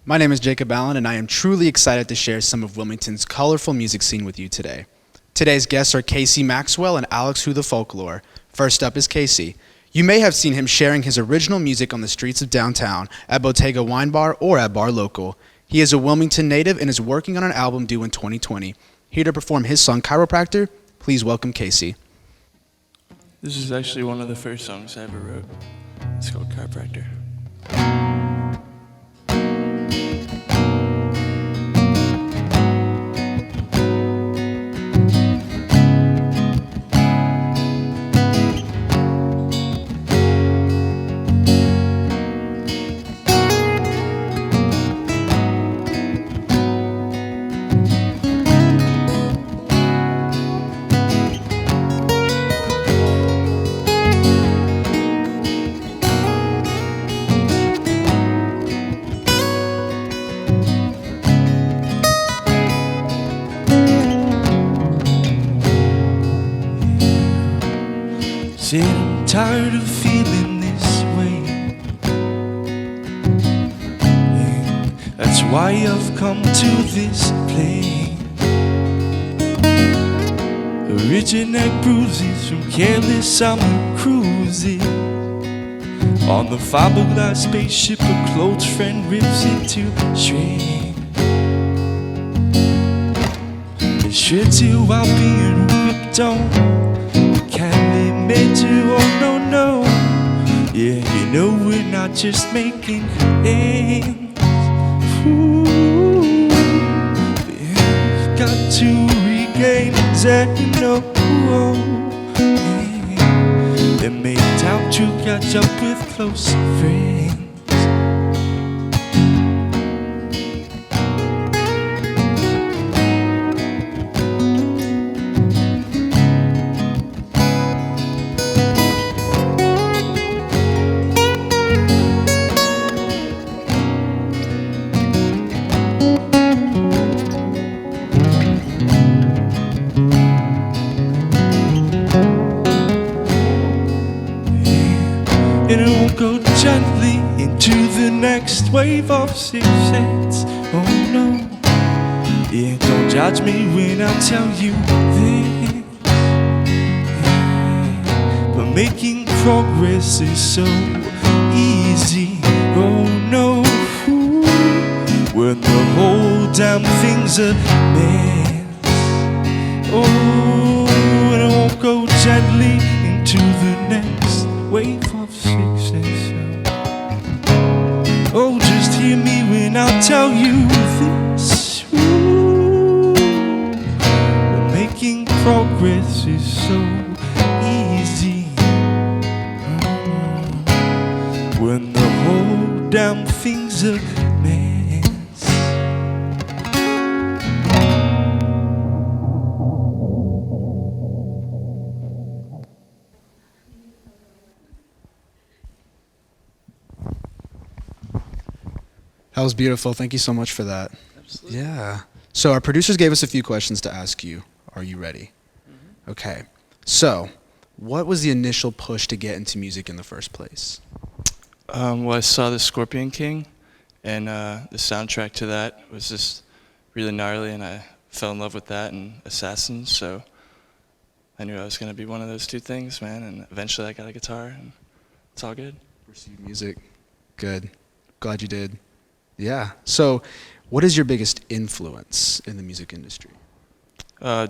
My name is Jacob Allen, and I am truly excited to share some of Wilmington's colorful music scene with you today. Today's guests are Casey Maxwell and Alex Whothefolklohr. First up is Casey. You may have seen him sharing his original music on the streets of downtown, at Bottega Wine Bar, or at Bar Local. He is a Wilmington native and is working on an album due in 2020. Here to perform his song Chiropractor, please welcome Casey. This is actually one of the first songs I ever wrote. It's called Chiropractor. Said I'm tired of feeling this way. Yeah, that's why I've come to this place. Originate bruises from careless summer cruises. On the fiberglass spaceship, a close friend rips into shreds. It shreds you while being ripped on. Major, oh no, no. Yeah, you know we're not just making ends. Ooh, we've got to regain exactly no. Yeah, it made time to catch up with close friends. And it won't go gently into the next wave of success. Oh no, yeah, don't judge me when I tell you this. Yeah, but making progress is so easy. Oh no, ooh, when the whole damn thing's a mess. Oh, and it won't go gently into the next wave of success. Oh, just hear me when I tell you this. Ooh, making progress is so easy. When the whole damn thing's a mess. That was beautiful. Thank you so much for that. Absolutely. Yeah. So our producers gave us a few questions to ask you. Are you ready? Mm-hmm. Okay. So, what was the initial push to get into music in the first place? Well, I saw The Scorpion King, and the soundtrack to that was just really gnarly, and I fell in love with that and Assassins, so I knew I was going to be one of those two things, man, and eventually I got a guitar, and it's all good. Pursued music. Good. Glad you did. Yeah. So, what is your biggest influence in the music industry?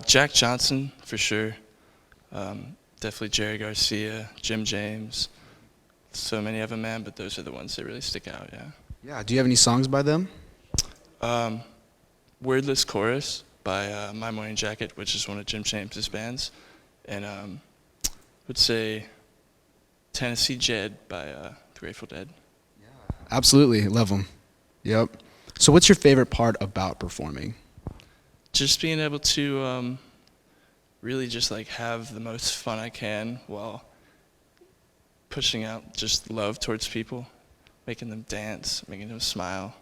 Jack Johnson, for sure. Definitely Jerry Garcia, Jim James. So many of them, man, but those are the ones that really stick out, yeah. Yeah. Do you have any songs by them? Wordless Chorus by My Morning Jacket, which is one of Jim James's bands. And I would say Tennessee Jed by The Grateful Dead. Yeah. Absolutely. Love them. Yep. So what's your favorite part about performing? Just being able to really just like have the most fun I can while pushing out just love towards people, making them dance, making them smile.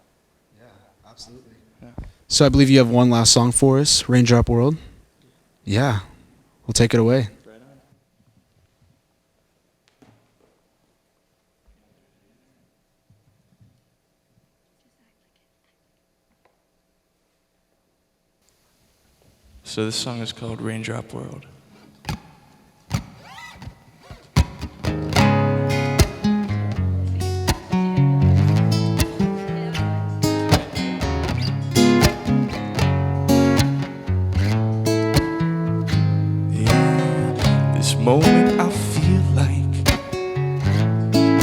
Yeah, absolutely. Yeah. So I believe you have one last song for us, Raindrop World. Yeah, we'll take it away. So this song is called Raindrop World. This moment I feel like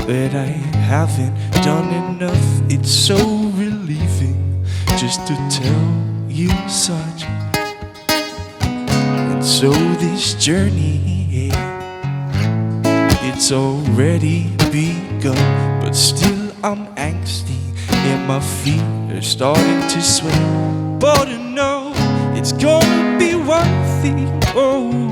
that I haven't done enough. It's so relieving just to tell you such. And so this journey, it's already begun, but still I'm angsty and my feet are starting to sway. But I know it's gonna be worth it. Oh,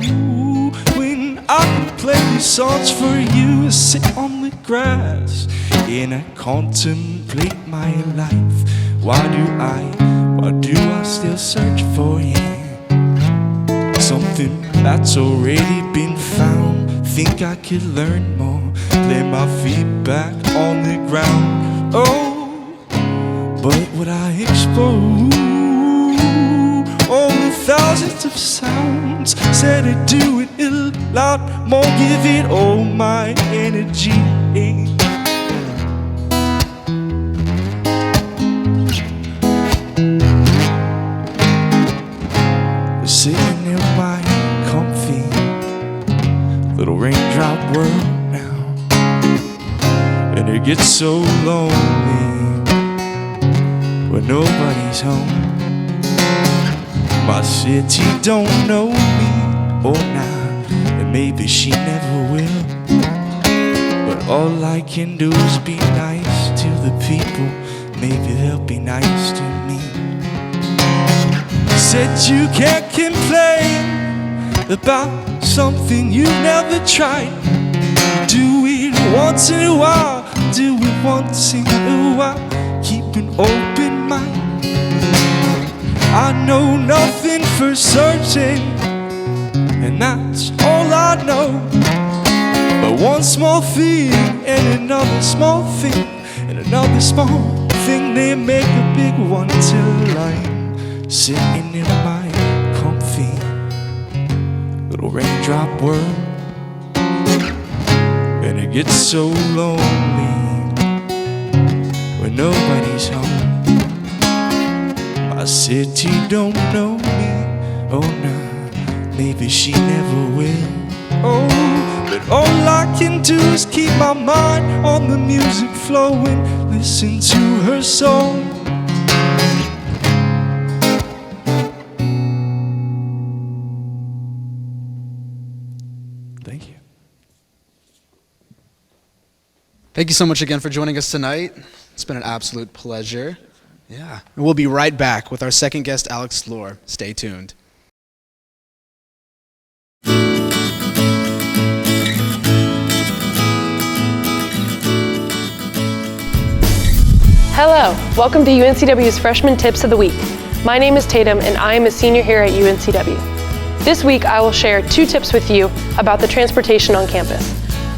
I can play these songs for you, sit on the grass and I contemplate my life. Why do I still search for him? Something that's already been found. Think I could learn more, lay my feet back on the ground. Oh, but would I explode? Only thousands of sounds said I'd do it a lot more, give it all my energy. Sitting in my comfy little raindrop world now, and it gets so lonely when nobody's home. My city don't know me or not, and maybe she never will. But all I can do is be nice to the people. Maybe they'll be nice to me. Said you can't complain about something you've never tried. Do it once in a while, do it once in a while. Keep an open mind. I know nothing for certain, and that's all I know. But one small thing and another small thing and another small thing, they make a big one till I'm sitting in my comfy little raindrop world, and it gets so lonely when nobody's home. My city don't know me, oh nah, maybe she never will. Oh, but all I can do is keep my mind on the music flowing, listen to her song. Thank you. Thank you so much again for joining us tonight. It's been an absolute pleasure. Yeah. And we'll be right back with our second guest, Whothefolklohr. Stay tuned. Hello, welcome to UNCW's Freshman Tips of the Week. My name is Tatum and I am a senior here at UNCW. This week I will share 2 tips with you about the transportation on campus.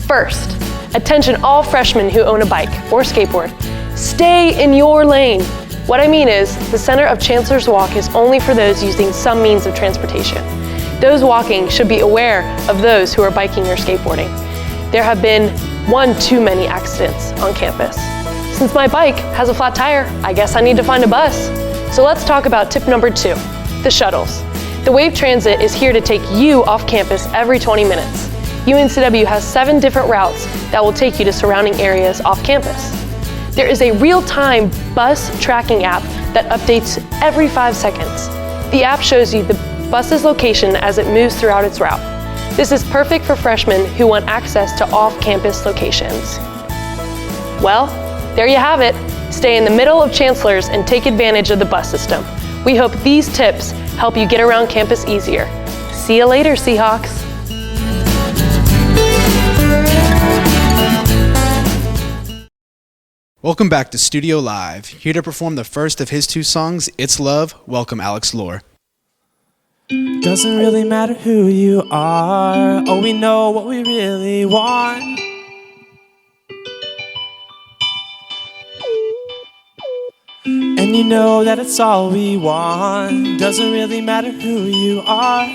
First, attention all freshmen who own a bike or skateboard. Stay in your lane. What I mean is, the center of Chancellor's Walk is only for those using some means of transportation. Those walking should be aware of those who are biking or skateboarding. There have been one too many accidents on campus. Since my bike has a flat tire, I guess I need to find a bus. So let's talk about tip number 2, the shuttles. The Wave Transit is here to take you off campus every 20 minutes. UNCW has 7 different routes that will take you to surrounding areas off campus. There is a real-time bus tracking app that updates every 5 seconds. The app shows you the bus's location as it moves throughout its route. This is perfect for freshmen who want access to off-campus locations. Well, there you have it. Stay in the middle of Chancellor's and take advantage of the bus system. We hope these tips help you get around campus easier. See you later, Seahawks. Welcome back to Studio Live. Here to perform the first of his 2 songs, It's Love, welcome Whothefolklohr. Doesn't really matter who you are. Oh, we know what we really want. And And you know that it's all we want. Doesn't really matter who you are.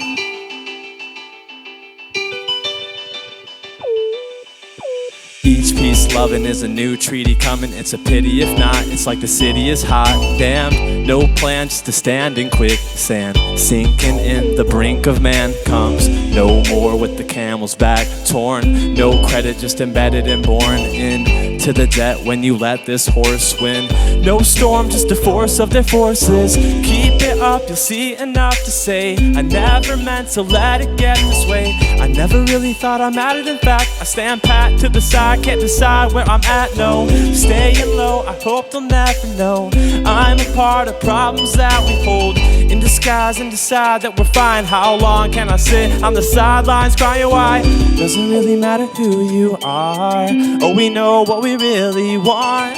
Each piece loving is a new treaty coming. It's a pity if not, it's like the city is hot. Damn, no plan, just to stand in quicksand. Sinking in the brink of man comes no more with the camel's back torn. No credit, just embedded and born into the debt when you let this horse win. No storm, just the force of their forces. Keep it up, you'll see enough to say. I never meant to let it get this way. I never really thought I mattered. In fact, I stand pat to the side, can't decide where I'm at, no. Staying low, I hope they'll never know. I'm a part of problems that we hold in disguise and decide that we're fine. How long can I sit on the sidelines crying why? Doesn't really matter who you are. Oh, we know what we really want.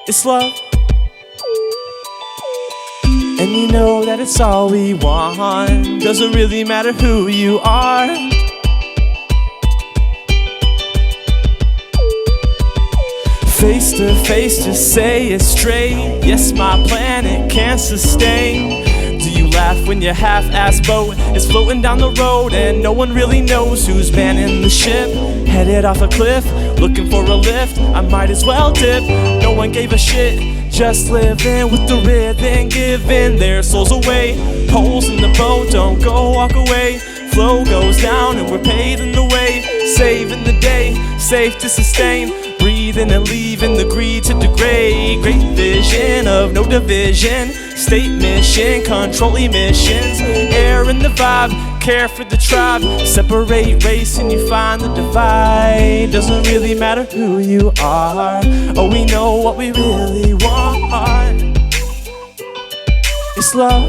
It's love. And you know that it's all we want. Doesn't really matter who you are. Face to face, just say it straight. Yes, my planet can't sustain. Do you laugh when your half-assed boat is floating down the road and no one really knows who's manning the ship? Headed off a cliff, looking for a lift. I might as well dip. No one gave a shit, just living with the rhythm, giving their souls away. Holes in the boat, don't go, walk away. Flow goes down and we're paving the way. Saving the day, safe to sustain. Breathing and leaving the greed to degrade. Great vision of no division. State mission, control emissions. Air in the vibe, care for the tribe. Separate race and you find the divide. Doesn't really matter who you are. Oh, we know what we really want. It's love,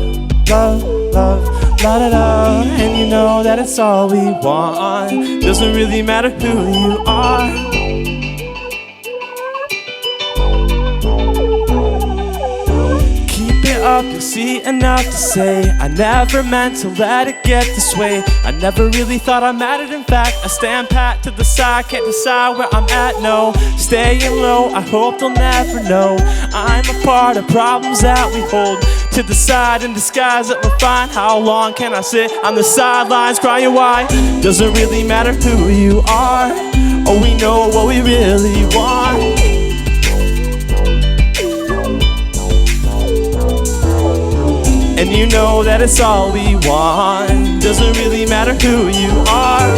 love, love, la da da. And you know that it's all we want. Doesn't really matter who you are. Up, you'll see enough to say. I never meant to let it get this way. I never really thought I mattered. In fact, I stand pat to the side, can't decide where I'm at, no. Staying low, I hope they'll never know. I'm a part of problems that we hold to the side in disguise that we're fine. How long can I sit on the sidelines crying why? Doesn't really matter who you are. Oh, we know what we really want. And you know that it's all we want. Doesn't really matter who you are.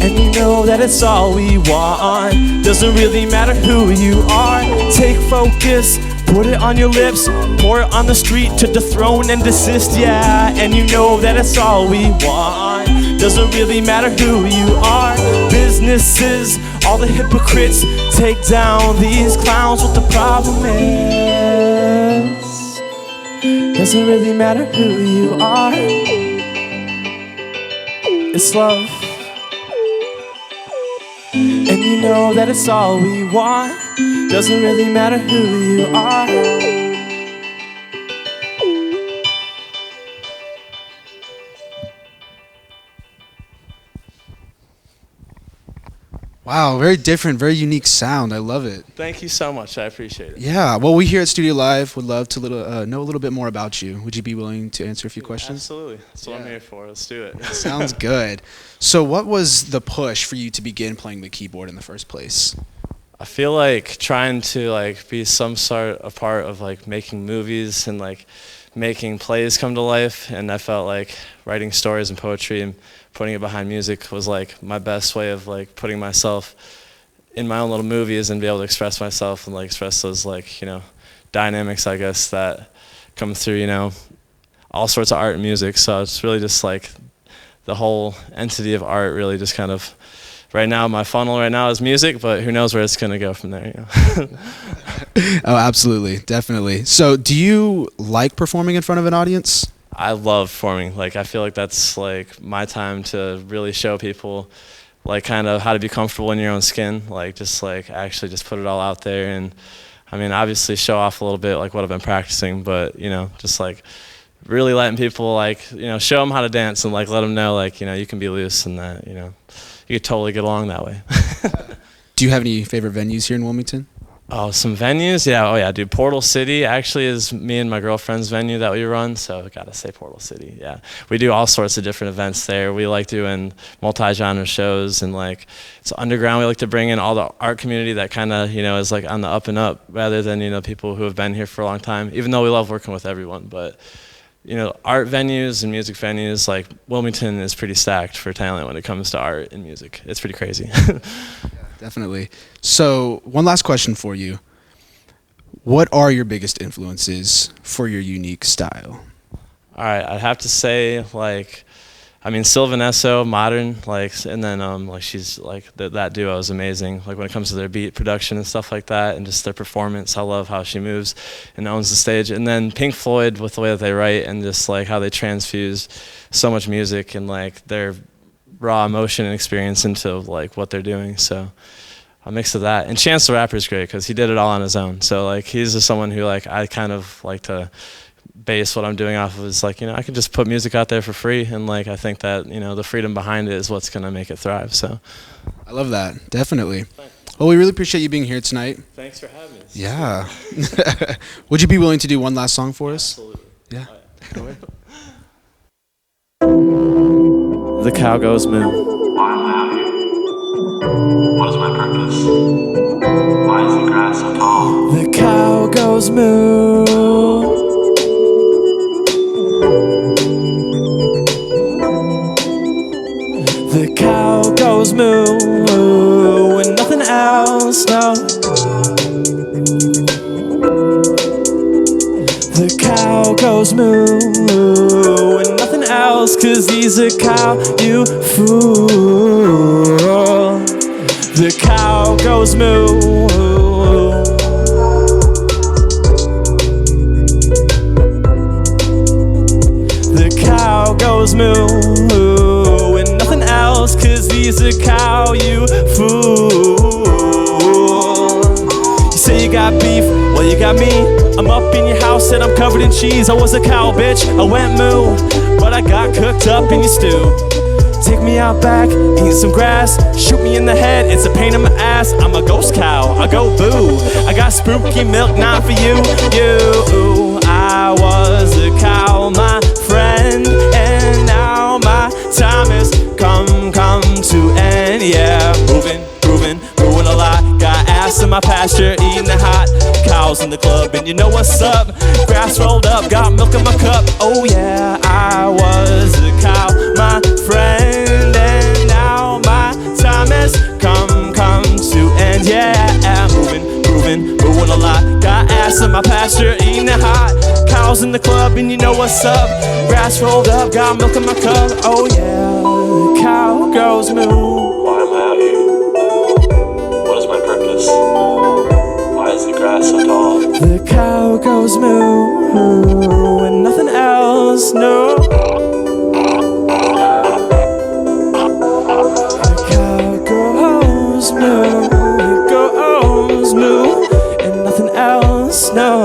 And you know that it's all we want. Doesn't really matter who you are. Take focus, put it on your lips, pour it on the street to dethrone and desist, yeah. And you know that it's all we want. Doesn't really matter who you are. Businesses, all the hypocrites, take down these clowns. What the problem is, doesn't really matter who you are. It's love. And you know that it's all we want. Doesn't really matter who you are. Wow, very different, very unique sound. I love it. Thank you so much. I appreciate it. Yeah, well, we here at Studio Live would love to know a little bit more about you. Would you be willing to answer a few questions? Absolutely. That's what I'm here for. Let's do it. Sounds good. So what was the push for you to begin playing the keyboard in the first place? I feel like trying to be some sort of part of making movies and making plays come to life, and I felt like writing stories and poetry and putting it behind music was my best way of putting myself in my own little movies and be able to express myself and express those dynamics, I guess, that come through all sorts of art and music. So it's really just the whole entity of art really just kind of, right now my funnel right now is music, but who knows where it's going to go from there. Oh, absolutely, definitely. So do you like performing in front of an audience? I love performing. I feel like that's my time to really show people kind of how to be comfortable in your own skin, actually just put it all out there. And I mean, obviously show off a little bit what I've been practicing, but just really letting people show them how to dance and let them know you can be loose and that you could totally get along that way. Do you have any favorite venues here in Wilmington? Oh, some venues? Yeah, oh yeah, dude. Portal City actually is me and my girlfriend's venue that we run, so I gotta say Portal City, yeah. We do all sorts of different events there. We like doing multi-genre shows, and like, it's underground. We like to bring in all the art community that kind of, you know, is like on the up and up, rather than, you know, people who have been here for a long time, even though we love working with everyone. But, you know, art venues and music venues, like Wilmington is pretty stacked for talent when it comes to art and music. It's pretty crazy. Definitely. So, one last question for you. What are your biggest influences for your unique style? All right, I'd have to say, like, I mean, Sylvan Esso, modern, like, and then like she's like that duo is amazing. Like when it comes to their beat production and stuff like that, and just their performance, I love how she moves and owns the stage. And then Pink Floyd with the way that they write and just like how they transfuse so much music and like their raw emotion and experience into like what they're doing. So a mix of that. And Chance the Rapper is great because he did it all on his own. So like he's just someone who like I kind of like to base what I'm doing off of. Is like, you know, I can just put music out there for free, and like I think that, you know, the freedom behind it is what's gonna make it thrive. So I love that. Definitely. Well, we really appreciate you being here tonight. Thanks for having me. Yeah. Would you be willing to do one last song for us? Absolutely. Yeah. Take it away. The cow goes moo. Why am I out here? What is my purpose? Why is the grass so tall? The cow goes moo. The cow goes moo and nothing else, no. The cow goes moo and nothing else, 'cause he's a cow, you fool. The cow goes moo. The cow goes moo and nothing else, 'cause he's a cow, you fool. You say you got beef, well you got me. I'm up in your house and I'm covered in cheese. I was a cow, bitch, I went moo, but I got cooked up in your stew. Take me out back, eat some grass, shoot me in the head, it's a pain in my ass. I'm a ghost cow, I go boo. I got spooky milk, not for you, you. I was a cow, my friend, and now my time has come to end. Yeah, moving a lot. Got ass in my pasture, eating the hot cows in the club, and you know what's up? Grass rolled up, got milk in my cup. Oh yeah, I was a cow, my friend, and now my time has come to end. Yeah, moving a lot. Got ass in my pasture, eating the hot cows in the club, and you know what's up? Grass rolled up, got milk in my cup. Oh yeah, the cow goes moo. Why am I out here? What is my purpose? Why is the grass so tall? The cow goes moo and nothing else, no. The cow goes moo, it goes moo and nothing else, no.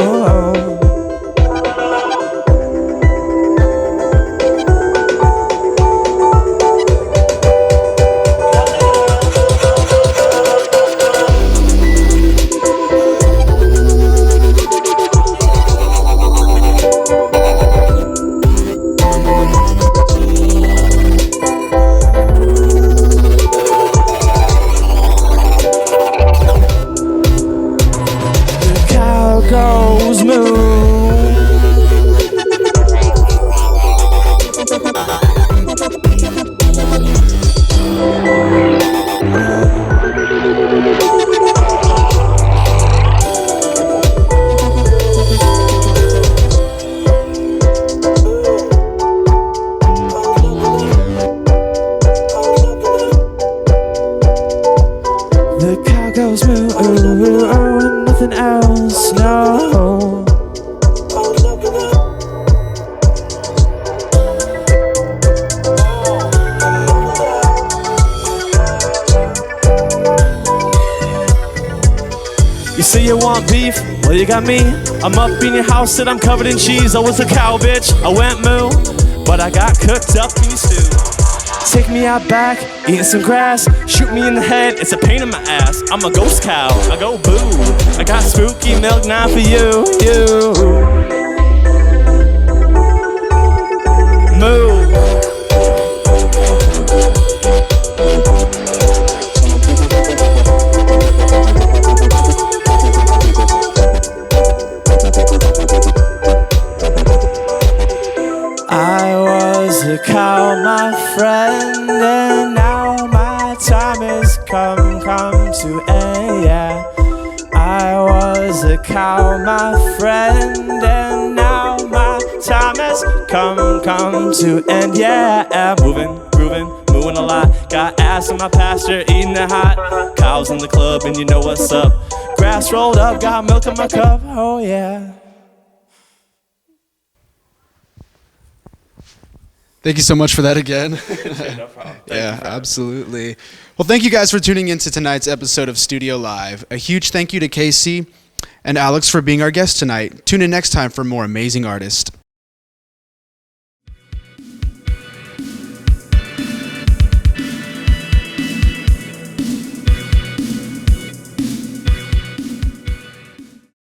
Goes moo. The cow goes moo, and nothing else, no. You say you want beef, well you got me. I'm up in your house and I'm covered in cheese. I was a cow, bitch, I went moo, but I got cooked up in your stew. Take me out back, eating some grass. Shoot me in the head, it's a pain in my ass. I'm a ghost cow, I go boo. I got spooky milk now for you, Moo. I was a cow, my friend, and now my time has come to end, yeah. I was a cow, my friend, and now my time has come to end, yeah. Moving, grooving, moving a lot. Got ass in my pasture, eating it hot. Cows in the club, and you know what's up. Grass rolled up, got milk in my cup, oh yeah. Thank you so much for that again. No problem. Yeah, absolutely. Well, thank you guys for tuning in to tonight's episode of Studio Live. A huge thank you to Casey and Alex for being our guests tonight. Tune in next time for more amazing artists.